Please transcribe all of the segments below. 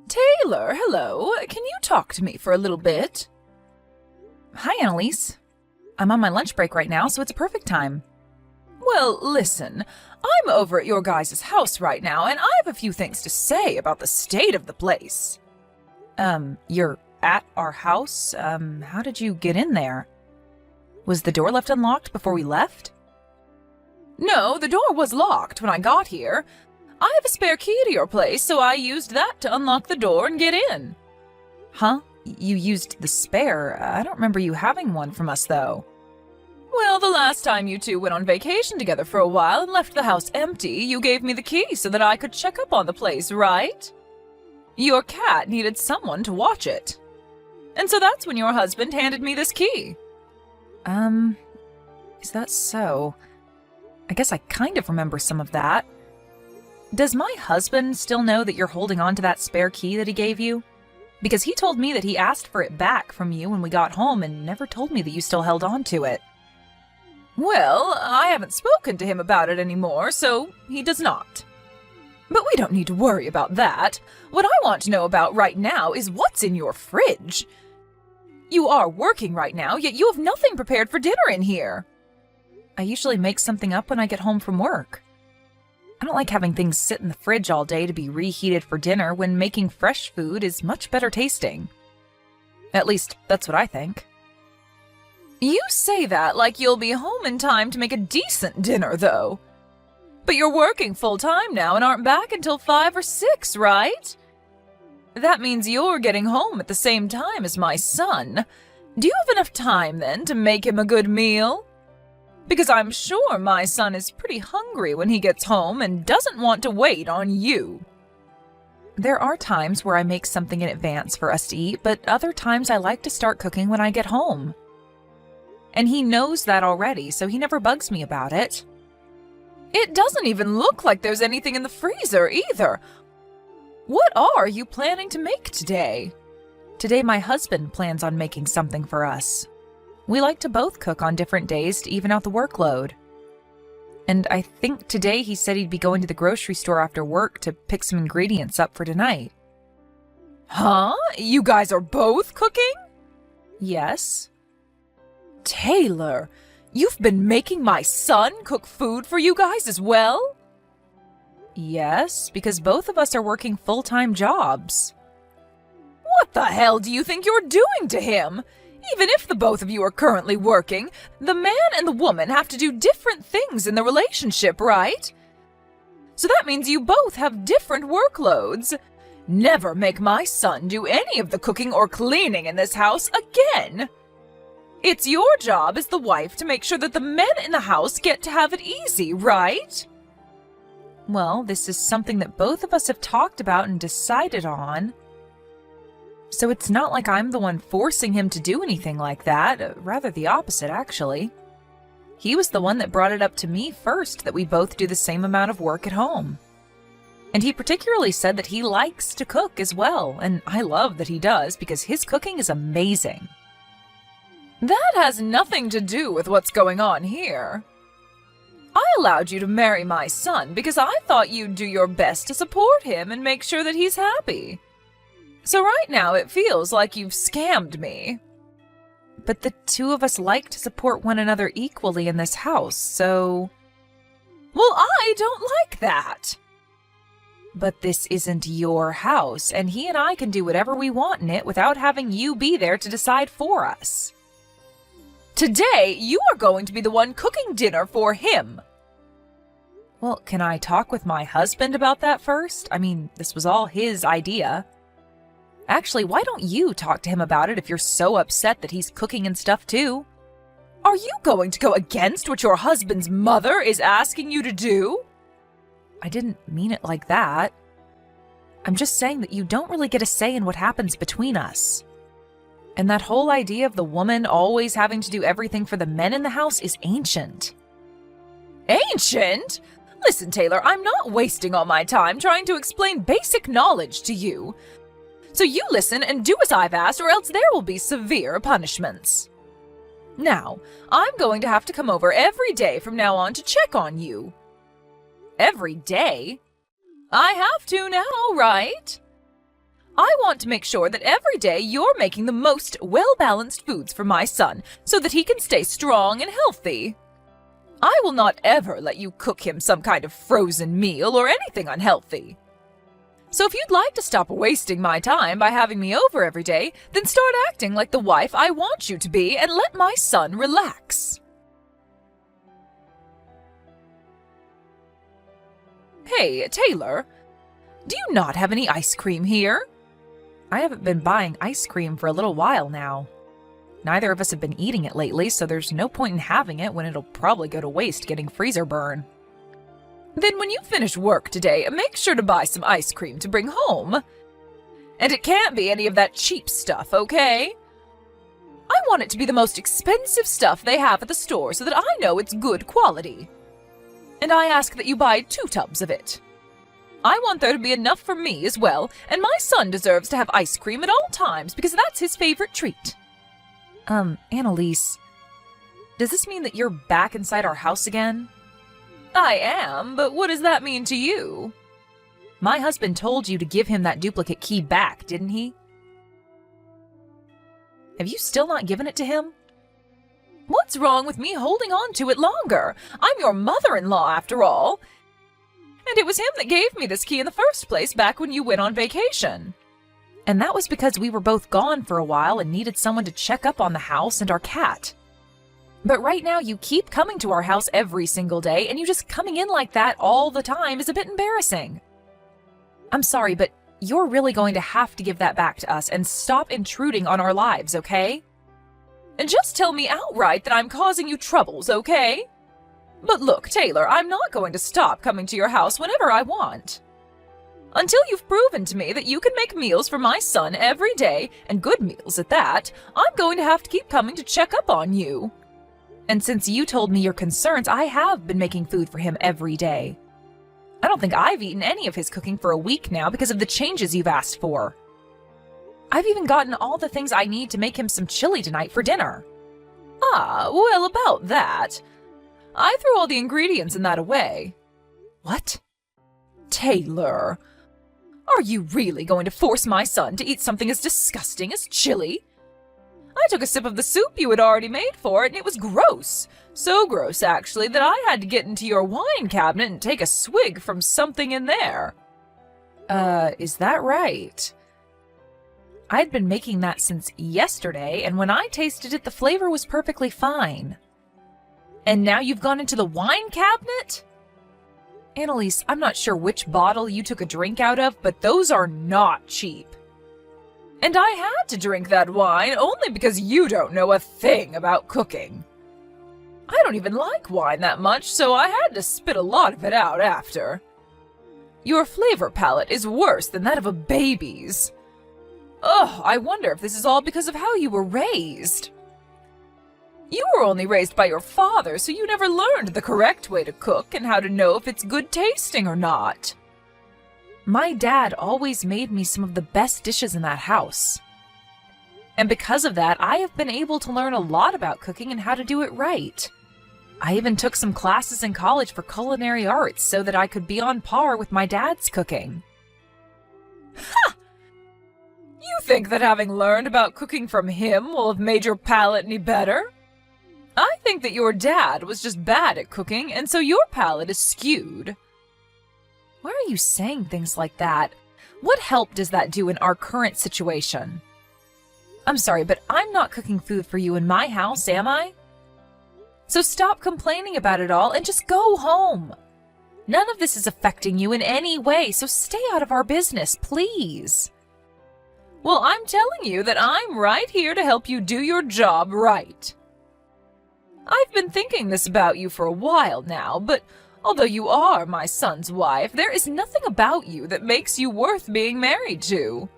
Taylor, hello. Can you talk to me for a little bit? Hi, Annalise. I'm on my lunch break right now, so it's a perfect time. Well, listen, I'm over at your guys' house right now, and I have a few things to say about the state of the place. You're at our house? How did you get in there? Was the door left unlocked before we left? No, the door was locked when I got here. I have a spare key to your place, so I used that to unlock the door and get in. Huh? You used the spare? I don't remember you having one from us, though. Well, the last time you two went on vacation together for a while and left the house empty, you gave me the key so that I could check up on the place, right? Your cat needed someone to watch it. And so that's when your husband handed me this key. Is that so? I guess I kind of remember some of that. Does my husband still know that you're holding on to that spare key that he gave you? Because he told me that he asked for it back from you when we got home and never told me that you still held on to it. Well, I haven't spoken to him about it anymore, so he does not. But we don't need to worry about that. What I want to know about right now is what's in your fridge. You are working right now, yet you have nothing prepared for dinner in here. I usually make something up when I get home from work. I don't like having things sit in the fridge all day to be reheated for dinner when making fresh food is much better tasting. At least, that's what I think. You say that like you'll be home in time to make a decent dinner, though. But you're working full-time now and aren't back until 5 or 6, right? That means you're getting home at the same time as my son. Do you have enough time, then, to make him a good meal? Because I'm sure my son is pretty hungry when he gets home and doesn't want to wait on you. There are times where I make something in advance for us to eat, but other times I like to start cooking when I get home. And he knows that already, so he never bugs me about it. It doesn't even look like there's anything in the freezer either. What are you planning to make today? Today my husband plans on making something for us. We like to both cook on different days to even out the workload. And I think today he said he'd be going to the grocery store after work to pick some ingredients up for tonight. Huh? You guys are both cooking? Yes. Taylor, you've been making my son cook food for you guys as well? Yes, because both of us are working full-time jobs. What the hell do you think you're doing to him? Even if the both of you are currently working, the man and the woman have to do different things in the relationship, right? So that means you both have different workloads. Never make my son do any of the cooking or cleaning in this house again. It's your job as the wife to make sure that the men in the house get to have it easy, right? Well, this is something that both of us have talked about and decided on. So it's not like I'm the one forcing him to do anything like that, rather the opposite, actually. He was the one that brought it up to me first that we both do the same amount of work at home. And he particularly said that he likes to cook as well, and I love that he does because his cooking is amazing. That has nothing to do with what's going on here. I allowed you to marry my son because I thought you'd do your best to support him and make sure that he's happy. So right now it feels like you've scammed me. But the two of us like to support one another equally in this house, so... Well, I don't like that. But this isn't your house, and he and I can do whatever we want in it without having you be there to decide for us. Today, you are going to be the one cooking dinner for him. Well, can I talk with my husband about that first? I mean, this was all his idea. Actually, why don't you talk to him about it if you're so upset that he's cooking and stuff too? Are you going to go against what your husband's mother is asking you to do? I didn't mean it like that. I'm just saying that you don't really get a say in what happens between us. And that whole idea of the woman always having to do everything for the men in the house is ancient. Ancient? Listen, Taylor, I'm not wasting all my time trying to explain basic knowledge to you. So you listen and do as I've asked, or else there will be severe punishments. Now, I'm going to have to come over every day from now on to check on you. Every day? I have to now, right? I want to make sure that every day you're making the most well-balanced foods for my son so that he can stay strong and healthy. I will not ever let you cook him some kind of frozen meal or anything unhealthy. So if you'd like to stop wasting my time by having me over every day, then start acting like the wife I want you to be and let my son relax. Hey, Taylor, do you not have any ice cream here? I haven't been buying ice cream for a little while now. Neither of us have been eating it lately, so there's no point in having it when it'll probably go to waste getting freezer burn. Then when you finish work today, make sure to buy some ice cream to bring home. And it can't be any of that cheap stuff, okay? I want it to be the most expensive stuff they have at the store so that I know it's good quality. And I ask that you buy 2 tubs of it. I want there to be enough for me as well, and my son deserves to have ice cream at all times because that's his favorite treat. Annalise, does this mean that you're back inside our house again? I am, but what does that mean to you? My husband told you to give him that duplicate key back, didn't he? Have you still not given it to him? What's wrong with me holding on to it longer? I'm your mother-in-law, after all. And it was him that gave me this key in the first place back when you went on vacation. And that was because we were both gone for a while and needed someone to check up on the house and our cat. But right now you keep coming to our house every single day, and you just coming in like that all the time is a bit embarrassing. I'm sorry, but you're really going to have to give that back to us and stop intruding on our lives, okay? And just tell me outright that I'm causing you troubles, okay? But look, Taylor, I'm not going to stop coming to your house whenever I want. Until you've proven to me that you can make meals for my son every day, and good meals at that, I'm going to have to keep coming to check up on you. And since you told me your concerns, I have been making food for him every day. I don't think I've eaten any of his cooking for a week now because of the changes you've asked for. I've even gotten all the things I need to make him some chili tonight for dinner. Ah, well, about that. I threw all the ingredients in that away. What? Taylor, are you really going to force my son to eat something as disgusting as chili? I took a sip of the soup you had already made for it, and it was gross. So gross, actually, that I had to get into your wine cabinet and take a swig from something in there. Is that right? I'd been making that since yesterday, and when I tasted it, the flavor was perfectly fine. And now you've gone into the wine cabinet? Annalise, I'm not sure which bottle you took a drink out of, but those are not cheap. And I had to drink that wine only because you don't know a thing about cooking. I don't even like wine that much, so I had to spit a lot of it out after. Your flavor palette is worse than that of a baby's. Ugh, I wonder if this is all because of how you were raised. You were only raised by your father, so you never learned the correct way to cook and how to know if it's good tasting or not. My dad always made me some of the best dishes in that house. And because of that, I have been able to learn a lot about cooking and how to do it right. I even took some classes in college for culinary arts so that I could be on par with my dad's cooking. Ha! You think that having learned about cooking from him will have made your palate any better? I think that your dad was just bad at cooking, and so your palate is skewed. Why are you saying things like that? What help does that do in our current situation? I'm sorry, but I'm not cooking food for you in my house, am I? So stop complaining about it all and just go home. None of this is affecting you in any way, so stay out of our business, please. Well, I'm telling you that I'm right here to help you do your job right. I've been thinking this about you for a while now, but although you are my son's wife, there is nothing about you that makes you worth being married to.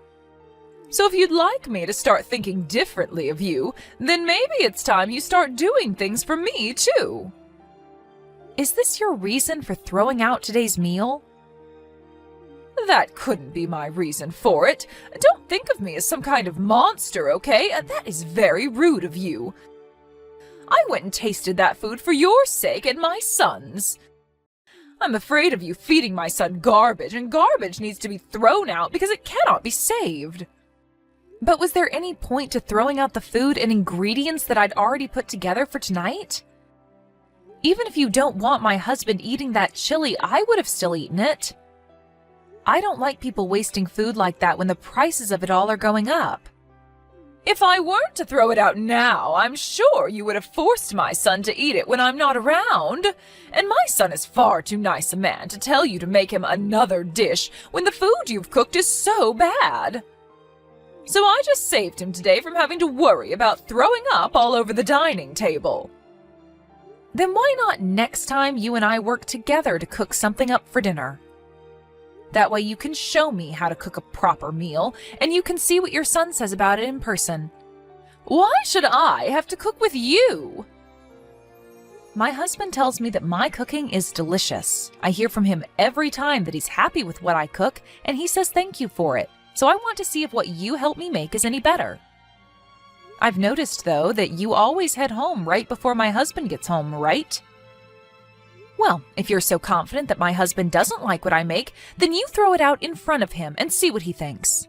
So if you'd like me to start thinking differently of you, then maybe it's time you start doing things for me, too. Is this your reason for throwing out today's meal? That couldn't be my reason for it. Don't think of me as some kind of monster, okay? That is very rude of you. I went and tasted that food for your sake and my son's. I'm afraid of you feeding my son garbage, and garbage needs to be thrown out because it cannot be saved. But was there any point to throwing out the food and ingredients that I'd already put together for tonight? Even if you don't want my husband eating that chili, I would have still eaten it. I don't like people wasting food like that when the prices of it all are going up. If I weren't to throw it out now, I'm sure you would have forced my son to eat it when I'm not around. And my son is far too nice a man to tell you to make him another dish when the food you've cooked is so bad. So I just saved him today from having to worry about throwing up all over the dining table. Then why not next time you and I work together to cook something up for dinner? That way you can show me how to cook a proper meal, and you can see what your son says about it in person. Why should I have to cook with you? My husband tells me that my cooking is delicious. I hear from him every time that he's happy with what I cook, and he says thank you for it. So I want to see if what you help me make is any better. I've noticed, though, that you always head home right before my husband gets home, right? Well, if you're so confident that my husband doesn't like what I make, then you throw it out in front of him and see what he thinks.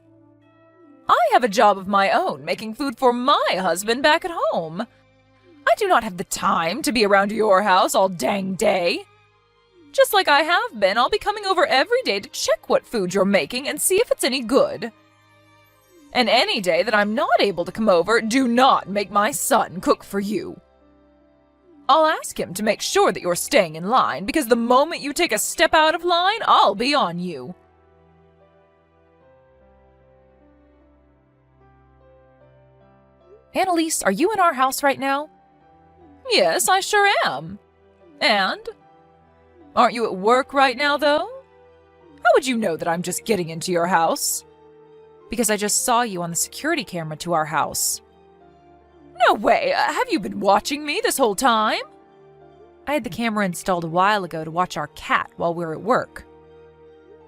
I have a job of my own making food for my husband back at home. I do not have the time to be around your house all dang day. Just like I have been, I'll be coming over every day to check what food you're making and see if it's any good. And any day that I'm not able to come over, do not make my son cook for you. I'll ask him to make sure that you're staying in line, because the moment you take a step out of line, I'll be on you. Annalise, are you in our house right now? Yes, I sure am. And? Aren't you at work right now, though? How would you know that I'm just getting into your house? Because I just saw you on the security camera to our house. No way! Have you been watching me this whole time? I had the camera installed a while ago to watch our cat while we were at work.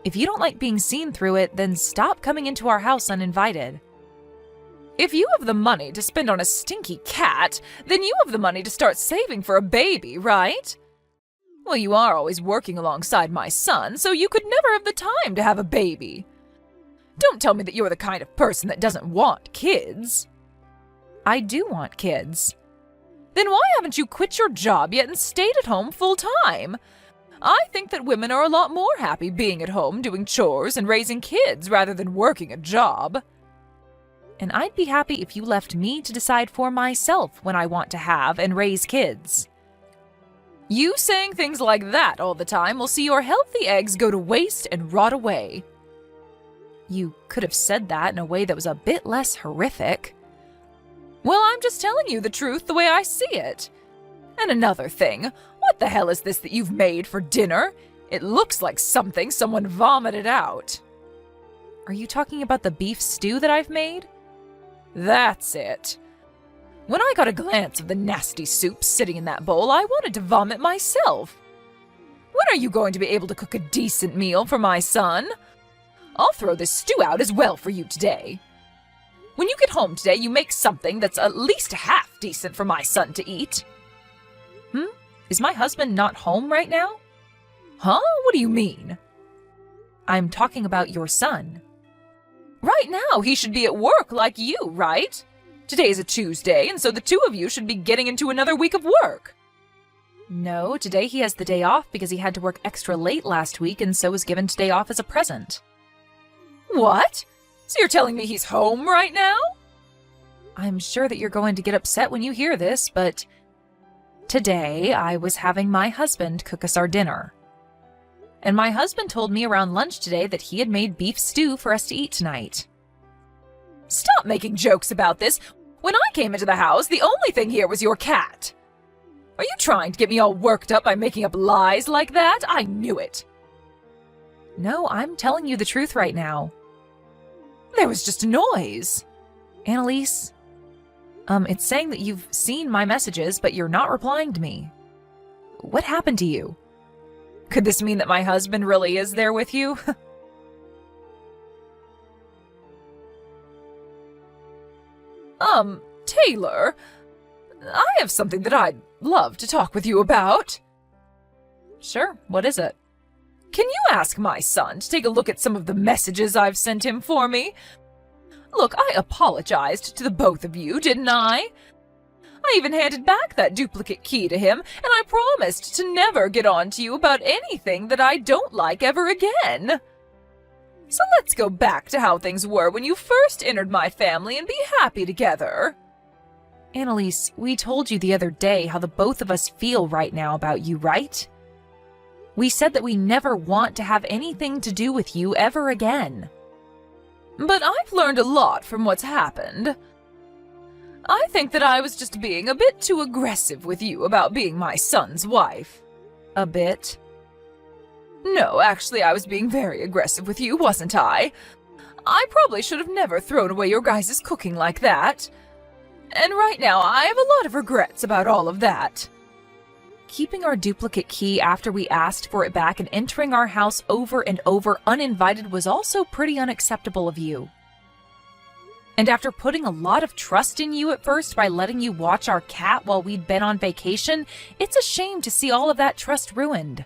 If you don't like being seen through it, then stop coming into our house uninvited. If you have the money to spend on a stinky cat, then you have the money to start saving for a baby, right? Well, you are always working alongside my son, so you could never have the time to have a baby. Don't tell me that you're the kind of person that doesn't want kids. I do want kids. Then why haven't you quit your job yet and stayed at home full time? I think that women are a lot more happy being at home doing chores and raising kids rather than working a job. And I'd be happy if you left me to decide for myself when I want to have and raise kids. You saying things like that all the time will see your healthy eggs go to waste and rot away. You could have said that in a way that was a bit less horrific. Well, I'm just telling you the truth the way I see it. And another thing, what the hell is this that you've made for dinner? It looks like something someone vomited out. Are you talking about the beef stew that I've made? That's it. When I got a glance of the nasty soup sitting in that bowl, I wanted to vomit myself. When are you going to be able to cook a decent meal for my son? I'll throw this stew out as well for you today. When you get home today, you make something that's at least half decent for my son to eat. Is my husband not home right now? Huh? What do you mean? I'm talking about your son. Right now, he should be at work like you, right? Today is a Tuesday, and so the two of you should be getting into another week of work. No, today he has the day off because he had to work extra late last week and so was given today off as a present. What? So you're telling me he's home right now? I'm sure that you're going to get upset when you hear this, but today I was having my husband cook us our dinner. And my husband told me around lunch today that he had made beef stew for us to eat tonight. Stop making jokes about this. When I came into the house, the only thing here was your cat. Are you trying to get me all worked up by making up lies like that? I knew it. No, I'm telling you the truth right now. There was just a noise. Annalise, it's saying that you've seen my messages, but you're not replying to me. What happened to you? Could this mean that my husband really is there with you? Taylor, I have something that I'd love to talk with you about. Sure, what is it? Can you ask my son to take a look at some of the messages I've sent him for me? Look, I apologized to the both of you, didn't I? I even handed back that duplicate key to him, and I promised to never get on to you about anything that I don't like ever again. So let's go back to how things were when you first entered my family and be happy together. Annalise, we told you the other day how the both of us feel right now about you, right? We said that we never want to have anything to do with you ever again. But I've learned a lot from what's happened. I think that I was just being a bit too aggressive with you about being my son's wife. A bit? No, actually, I was being very aggressive with you, wasn't I? I probably should have never thrown away your guys' cooking like that. And right now, I have a lot of regrets about all of that. Keeping our duplicate key after we asked for it back and entering our house over and over uninvited was also pretty unacceptable of you. And after putting a lot of trust in you at first by letting you watch our cat while we'd been on vacation, it's a shame to see all of that trust ruined.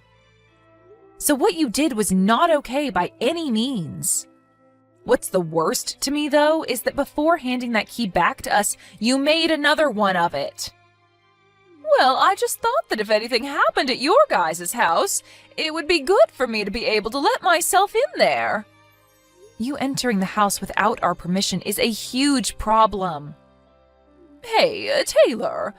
So what you did was not okay by any means. What's the worst to me, though, is that before handing that key back to us, you made another one of it. Well, I just thought that if anything happened at your guys' house, it would be good for me to be able to let myself in there. You entering the house without our permission is a huge problem. Hey, Taylor,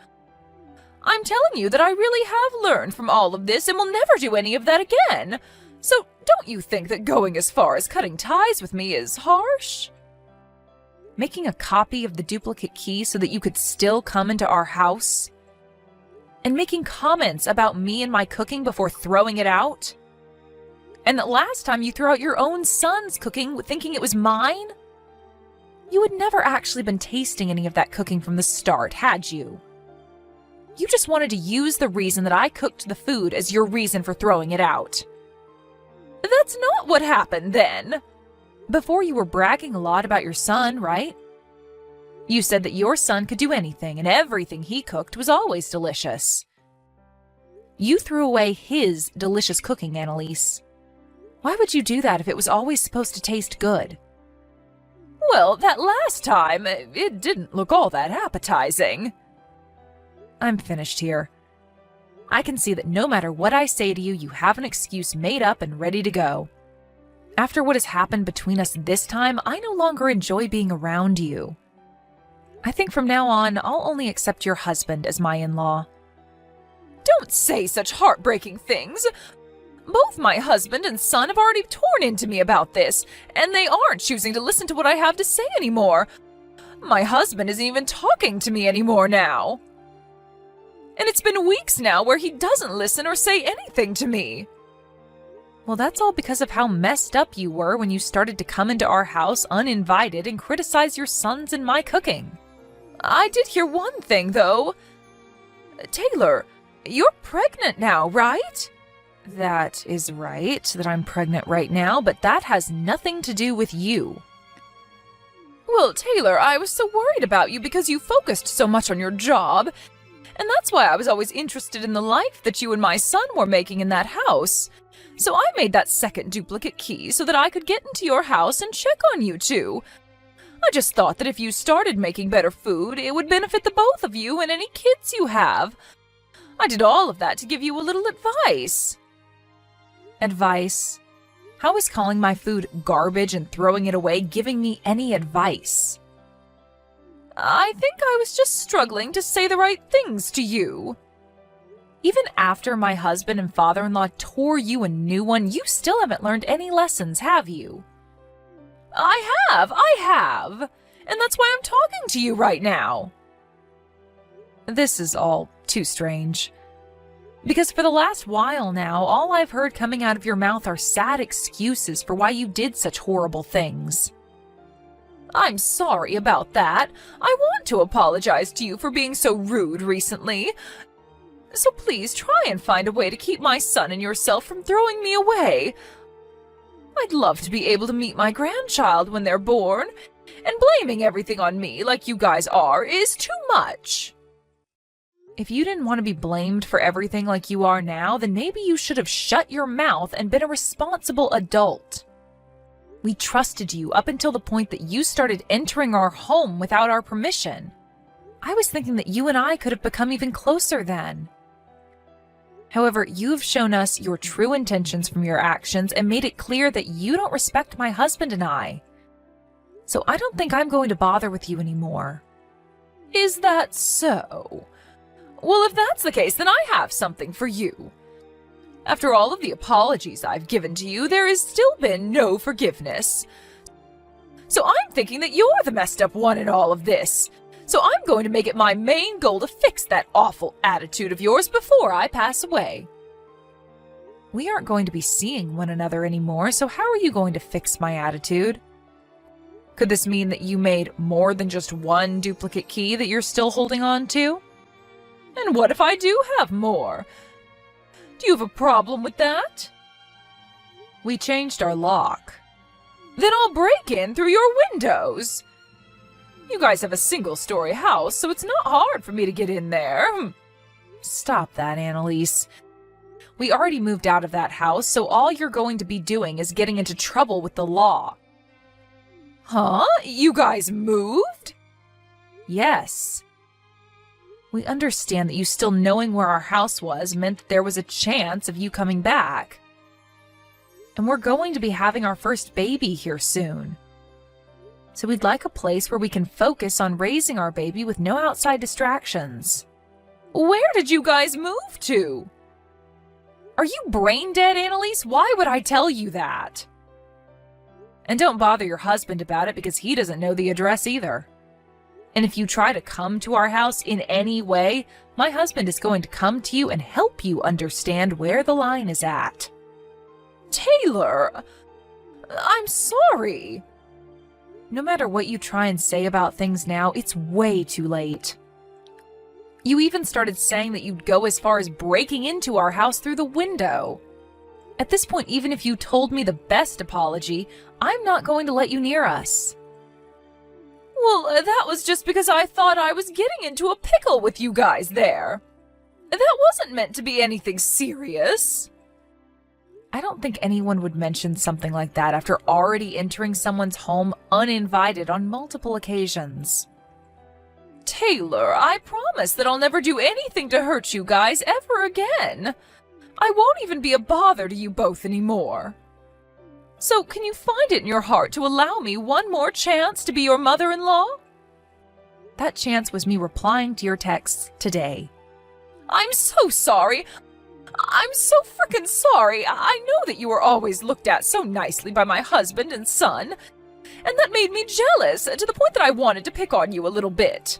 I'm telling you that I really have learned from all of this and will never do any of that again. So don't you think that going as far as cutting ties with me is harsh? Making a copy of the duplicate key so that you could still come into our house? And making comments about me and my cooking before throwing it out? And that last time you threw out your own son's cooking thinking it was mine? You had never actually been tasting any of that cooking from the start, had you? You just wanted to use the reason that I cooked the food as your reason for throwing it out. That's not what happened then. Before you were bragging a lot about your son, right? You said that your son could do anything and everything he cooked was always delicious. You threw away his delicious cooking, Annalise. Why would you do that if it was always supposed to taste good? Well, that last time, it didn't look all that appetizing. I'm finished here. I can see that no matter what I say to you, you have an excuse made up and ready to go. After what has happened between us this time, I no longer enjoy being around you. I think from now on, I'll only accept your husband as my in-law. Don't say such heartbreaking things. Both my husband and son have already torn into me about this, and they aren't choosing to listen to what I have to say anymore. My husband isn't even talking to me anymore now. And it's been weeks now where he doesn't listen or say anything to me. Well, that's all because of how messed up you were when you started to come into our house uninvited and criticize your sons and my cooking. I did hear one thing, though. Taylor, you're pregnant now, right? That is right, that I'm pregnant right now, but that has nothing to do with you. Well, Taylor, I was so worried about you because you focused so much on your job, and that's why I was always interested in the life that you and my son were making in that house. So I made that second duplicate key so that I could get into your house and check on you two. I just thought that if you started making better food, it would benefit the both of you and any kids you have. I did all of that to give you a little advice. Advice? How is calling my food garbage and throwing it away giving me any advice? I think I was just struggling to say the right things to you. Even after my husband and father-in-law tore you a new one, you still haven't learned any lessons, have you? I have. And that's why I'm talking to you right now. This is all too strange. Because for the last while now, all I've heard coming out of your mouth are sad excuses for why you did such horrible things. I'm sorry about that. I want to apologize to you for being so rude recently. So please try and find a way to keep my son and yourself from throwing me away. I'd love to be able to meet my grandchild when they're born, and blaming everything on me like you guys are is too much. If you didn't want to be blamed for everything like you are now, then maybe you should have shut your mouth and been a responsible adult. We trusted you up until the point that you started entering our home without our permission. I was thinking that you and I could have become even closer then. However, you have shown us your true intentions from your actions and made it clear that you don't respect my husband and I. So I don't think I'm going to bother with you anymore. Is that so? Well, if that's the case, then I have something for you. After all of the apologies I've given to you, there has still been no forgiveness. So I'm thinking that you're the messed up one in all of this. So I'm going to make it my main goal to fix that awful attitude of yours before I pass away. We aren't going to be seeing one another anymore, so how are you going to fix my attitude? Could this mean that you made more than just one duplicate key that you're still holding on to? And what if I do have more? Do you have a problem with that? We changed our lock. Then I'll break in through your windows. You guys have a single-story house, so it's not hard for me to get in there. Stop that, Annalise. We already moved out of that house, so all you're going to be doing is getting into trouble with the law. Huh? You guys moved? Yes. We understand that you still knowing where our house was meant that there was a chance of you coming back. And we're going to be having our first baby here soon. So we'd like a place where we can focus on raising our baby with no outside distractions. Where did you guys move to? Are you brain dead, Annalise? Why would I tell you that? And don't bother your husband about it because he doesn't know the address either. And if you try to come to our house in any way, my husband is going to come to you and help you understand where the line is at. Taylor, I'm sorry. No matter what you try and say about things now, it's way too late. You even started saying that you'd go as far as breaking into our house through the window. At this point, even if you told me the best apology, I'm not going to let you near us. Well, that was just because I thought I was getting into a pickle with you guys there. That wasn't meant to be anything serious. I don't think anyone would mention something like that after already entering someone's home uninvited on multiple occasions. Taylor, I promise that I'll never do anything to hurt you guys ever again. I won't even be a bother to you both anymore. So can you find it in your heart to allow me one more chance to be your mother-in-law? That chance was me replying to your texts today. I'm so sorry. I'm so frickin' sorry. I know that you were always looked at so nicely by my husband and son, and that made me jealous to the point that I wanted to pick on you a little bit.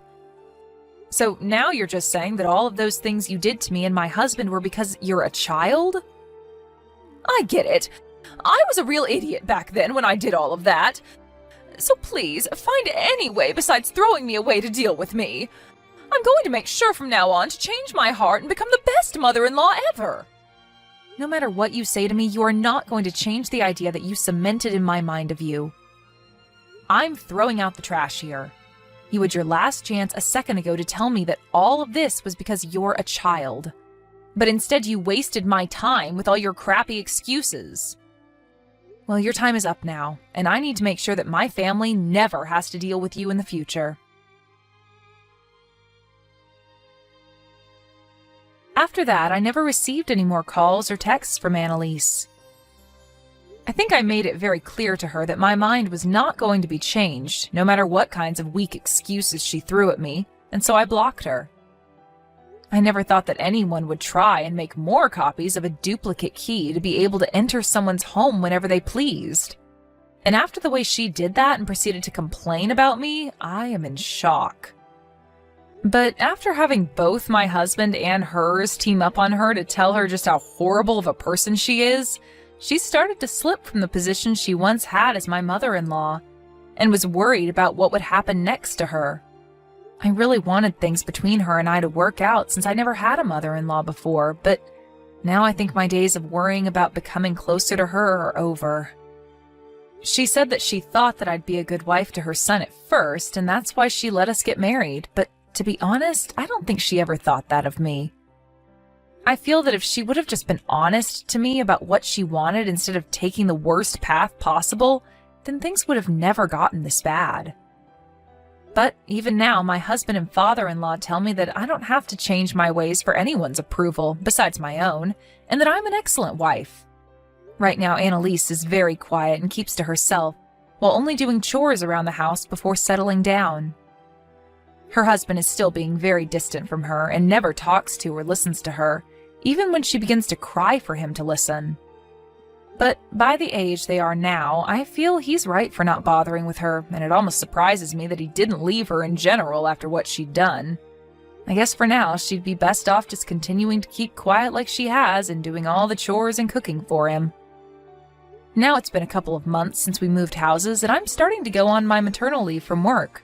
So now you're just saying that all of those things you did to me and my husband were because you're a child? I get it. I was a real idiot back then when I did all of that. So please, find any way besides throwing me away to deal with me. I'm going to make sure from now on to change my heart and become the best mother-in-law ever. No matter what you say to me, you are not going to change the idea that you cemented in my mind of you. I'm throwing out the trash here. You had your last chance a second ago to tell me that all of this was because you're a child. But instead you wasted my time with all your crappy excuses. Well, your time is up now, and I need to make sure that my family never has to deal with you in the future. After that, I never received any more calls or texts from Annalise. I think I made it very clear to her that my mind was not going to be changed, no matter what kinds of weak excuses she threw at me, and so I blocked her. I never thought that anyone would try and make more copies of a duplicate key to be able to enter someone's home whenever they pleased. And after the way she did that and proceeded to complain about me, I am in shock. But after having both my husband and hers team up on her to tell her just how horrible of a person she is, she started to slip from the position she once had as my mother-in-law, and was worried about what would happen next to her. I really wanted things between her and I to work out since I never had a mother-in-law before, but now I think my days of worrying about becoming closer to her are over. She said that she thought that I'd be a good wife to her son at first, and that's why she let us get married, but to be honest, I don't think she ever thought that of me. I feel that if she would have just been honest to me about what she wanted instead of taking the worst path possible, then things would have never gotten this bad. But even now, my husband and father-in-law tell me that I don't have to change my ways for anyone's approval besides my own, and that I'm an excellent wife. Right now, Annalise is very quiet and keeps to herself, while only doing chores around the house before settling down. Her husband is still being very distant from her and never talks to or listens to her, even when she begins to cry for him to listen. But by the age they are now, I feel he's right for not bothering with her, and it almost surprises me that he didn't leave her in general after what she'd done. I guess for now, she'd be best off just continuing to keep quiet like she has and doing all the chores and cooking for him. Now it's been a couple of months since we moved houses, and I'm starting to go on my maternal leave from work.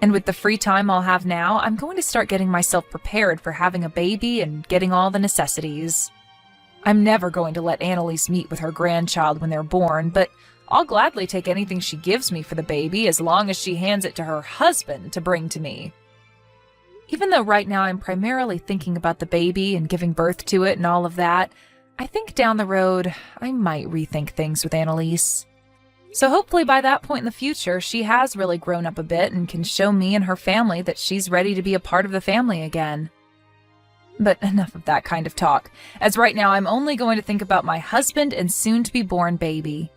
And with the free time I'll have now, I'm going to start getting myself prepared for having a baby and getting all the necessities. I'm never going to let Annalise meet with her grandchild when they're born, but I'll gladly take anything she gives me for the baby as long as she hands it to her husband to bring to me. Even though right now I'm primarily thinking about the baby and giving birth to it and all of that, I think down the road I might rethink things with Annalise. So hopefully by that point in the future, she has really grown up a bit and can show me and her family that she's ready to be a part of the family again. But enough of that kind of talk, as right now I'm only going to think about my husband and soon-to-be-born baby.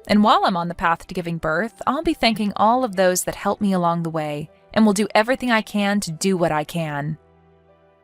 And while I'm on the path to giving birth, I'll be thanking all of those that helped me along the way, and will do everything I can to do what I can.